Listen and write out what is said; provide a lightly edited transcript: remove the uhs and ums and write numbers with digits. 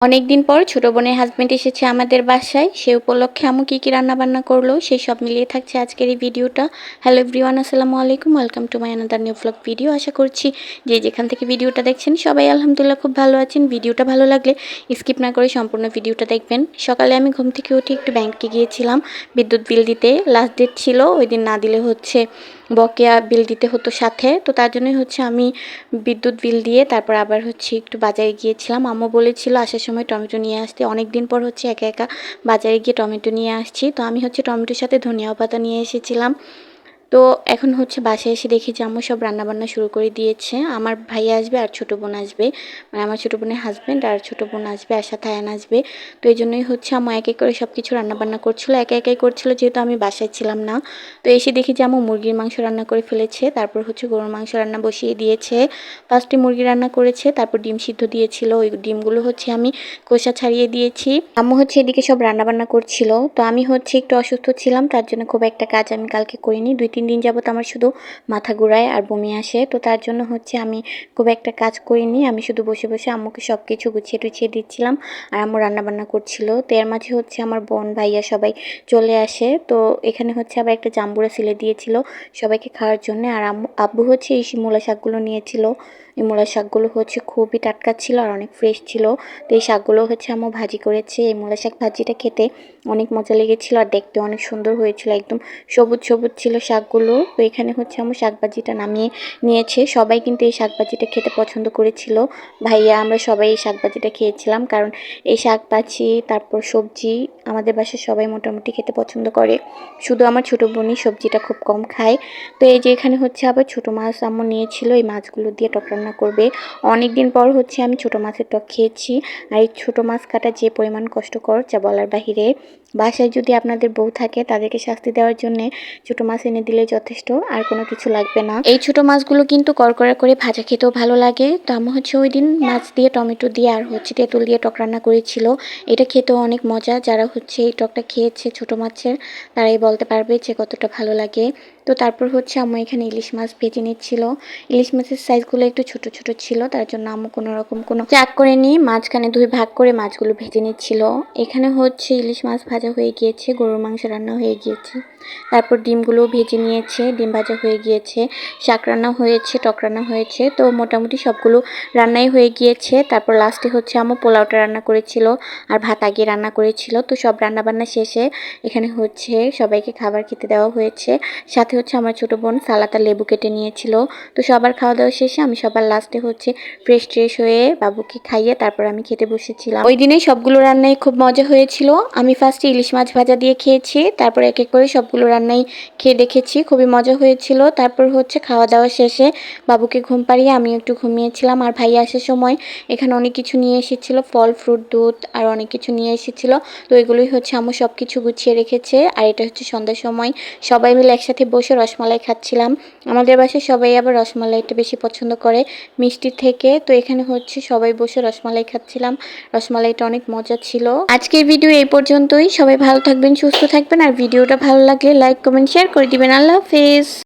অনেকদিন পর ছোট বোনের হাজবেন্ড এসেছে আমাদের বাসায়। সে উপলক্ষে আম্মু কি কি রান্না বান্না করলো সেই সব মিলিয়ে থাকছে আজকের এই ভিডিওটা। হ্যালো এভরিওয়ান, আসসালামু আলাইকুম, welcome to my another new blog video. আশা করছি যে যেখান থেকে ভিডিওটা দেখছেন সবাই আলহামদুলিল্লাহ খুব ভালো আছেন। ভিডিওটা ভালো লাগলে স্কিপ না করে সম্পূর্ণ ভিডিওটা দেখবেন। সকালে আমি ঘুম থেকে উঠে একটু ব্যাংকে গিয়েছিলাম বিদ্যুৎ বিল দিতে। লাস্ট ডেট ছিল, ওই দিন না দিলে বকেয়া বিল দিতে হতো সাথে। তো তার জন্যই আমি বিদ্যুৎ বিল দিয়ে তারপর আবার একটু বাজারে গিয়েছিলাম। আম্মু বলেছিল আসার সময় টমেটো নিয়ে আসতে। অনেক দিন পর একা একা বাজারে গিয়ে টমেটো নিয়ে আসছি। তো আমি টমেটোর সাথে ধনিয়া পাতা নিয়ে এসেছিলাম। তো এখন বাসায় এসে দেখি যে আম্মু সব রান্নাবান্না শুরু করে দিয়েছে। আমার ভাইয়া আসবে আর ছোটো বোন আসবে, মানে আমার ছোটো বোনের হাজব্যান্ড আর ছোটো বোন আসবে, আর সাথে আয়ান আসবে। তো এই জন্যই আম্মু এক এক করে সব কিছু রান্নাবান্না করছিলো, একা একাই করছিল যেহেতু আমি বাসায় ছিলাম না। তো এসে দেখি যে আম্মু মুরগির মাংস রান্না করে ফেলেছে, তারপর গরুর মাংস রান্না বসিয়ে দিয়েছে। ফার্স্টে মুরগি রান্না করেছে, তারপর ডিম সিদ্ধ দিয়েছিল। ওই ডিমগুলো আমি খোসা ছাড়িয়ে দিয়েছি। আম্মু এদিকে সব রান্নাবান্না করছিল। তো আমি একটু অসুস্থ ছিলাম, তার জন্য খুব একটা কাজ আমি কালকে করিনি। 2-3 দিন যাবত আমার শুধু মাথা ঘুরায় আর বমি আসে। তো তার জন্য আমি খুব একটা কাজ করিনি। আমি শুধু বসে বসে আম্মুকে সব কিছু গুছিয়ে টুছিয়ে দিচ্ছিলাম আর আম্মু রান্নাবান্না করছিল। তো এর মাঝে আমার বোন ভাইয়া সবাই চলে আসে। তো এখানে আবার একটা জাম্বুরা সিলে দিয়েছিল সবাইকে খাওয়ার জন্য। আর আব্বু এই মূলা শাকগুলো নিয়েছিল। এই মূলা শাকগুলো খুবই টাটকা ছিল আর অনেক ফ্রেশ ছিল। তো এই শাকগুলো আম্মু ভাজি করেছে। এই মূলা শাক ভাজিটা খেতে অনেক মজা লেগেছিল আর দেখতে অনেক সুন্দর হয়েছিল, একদম সবুজ সবুজ ছিল শাকগুলো। তো এখানে আমার শাকভাজিটা নামিয়ে নিয়েছে। সবাই কিন্তু এই শাকভাজিটা খেতে পছন্দ করেছিল। ভাইয়া আমরা সবাই এই শাকভাজিটা খেয়েছিলাম, কারণ এই শাকভাজি তারপর সবজি আমাদের বাসায় সবাই মোটামুটি খেতে পছন্দ করে। শুধু আমার ছোটো বোনই সবজিটা খুব কম খায়। তো এই যে এখানে আবার ছোটো মাছ আম্মু নিয়েছিল, এই মাছগুলো দিয়ে টক রান্না করবে। অনেক দিন পর আমি ছোটো মাছের টক খেয়েছি। আর এই ছোটো মাছ কাটা যে পরিমাণ কষ্টকর যা বলার বাহিরে। বাসায় যদি আপনাদের বউ থাকে তাদেরকে শাস্তি দেওয়ার জন্য ছোটো মাছ এনে দিলে যথেষ্ট, আর কোনো কিছু লাগবে না। এই ছোটো মাছগুলো কিন্তু করকরা করে ভাজা খেতেও ভালো লাগে। তো আম্মু ওই দিন মাছ দিয়ে টমেটো দিয়ে আর তেঁতুল দিয়ে টক রান্না করেছিল। এটা খেতেও অনেক মজা। যারা এই টকটা খেয়েছে ছোটো মাছের তারাই বলতে পারবে যে কতটা ভালো লাগে। তো তারপর আম্মু এখানে ইলিশ মাছ ভেজে নিচ্ছিল। ইলিশ মাছের সাইজগুলো একটু ছোট ছোট ছিল, তার জন্য আম্মু কোনো রকম কোনো চাক করে নিয়ে মাঝখানে 2 ভাগ করে মাছগুলো ভেজে নিচ্ছিল। এখানে ইলিশ মাছ ভাজা হয়ে গিয়েছে, গরুর মাংস রান্না হয়ে গিয়েছে, তারপর ডিমগুলো ভেজে নিয়েছে, ডিম ভাজা হয়ে গিয়েছে, শাক রান্না হয়েছে, টক রান্না হয়েছে। তো মোটামুটি সবগুলো রান্নাই হয়ে গিয়েছে। তারপর লাস্টে আম্মু পোলাওটা রান্না করেছিল আর ভাত আগে রান্না করেছিল। তো সব রান্নাবান্না শেষে এখানে সবাইকে খাবার খেতে দেওয়া হয়েছে। সাথে আমার ছোটো বোন সালাদ আর লেবু কেটে নিয়েছিল। তো সবার খাওয়া দাওয়া শেষে আমি সবার লাস্টে ফ্রেশ ট্রেশ হয়ে বাবুকে খাইয়ে তারপর আমি খেতে বসেছিলাম। ওই দিনে সবগুলো রান্নাই খুব মজা হয়েছিল। আমি ফার্স্টে ইলিশ মাছ ভাজা দিয়ে খেয়েছি, তারপর এক এক করে সবগুলো রান্নাই খেয়ে দেখেছি, খুবই মজা হয়েছিল। তারপর খাওয়া দাওয়া শেষে বাবুকে ঘুম পাড়িয়ে আমি একটু ঘুমিয়েছিলাম। আর ভাই আসার সময় এখানে অনেক কিছু নিয়ে এসেছিল, ফল ফ্রুট দুধ আর অনেক কিছু নিয়ে এসেছিল। তো এগুলোই আম্মু সব কিছু গুছিয়ে রেখেছে। আর এটা সন্ধ্যার সময় সবাই মিলে একসাথে বসে রসমালাই খাচ্ছিলাম। আমাদের বাসায় সবাই আবার রসমালাইটা বেশি পছন্দ করে মিষ্টির থেকে। তো এখানে সবাই বসে রসমালাই খাচ্ছিলাম। রসমালাইটা অনেক মজা ছিল। আজকের ভিডিও এই পর্যন্তই। সবাই ভালো থাকবেন, সুস্থ থাকবেন। আর ভিডিওটা ভালো লাগলে লাইক কমেন্ট শেয়ার করে দিবেন। আল্লাহ হাফেজ।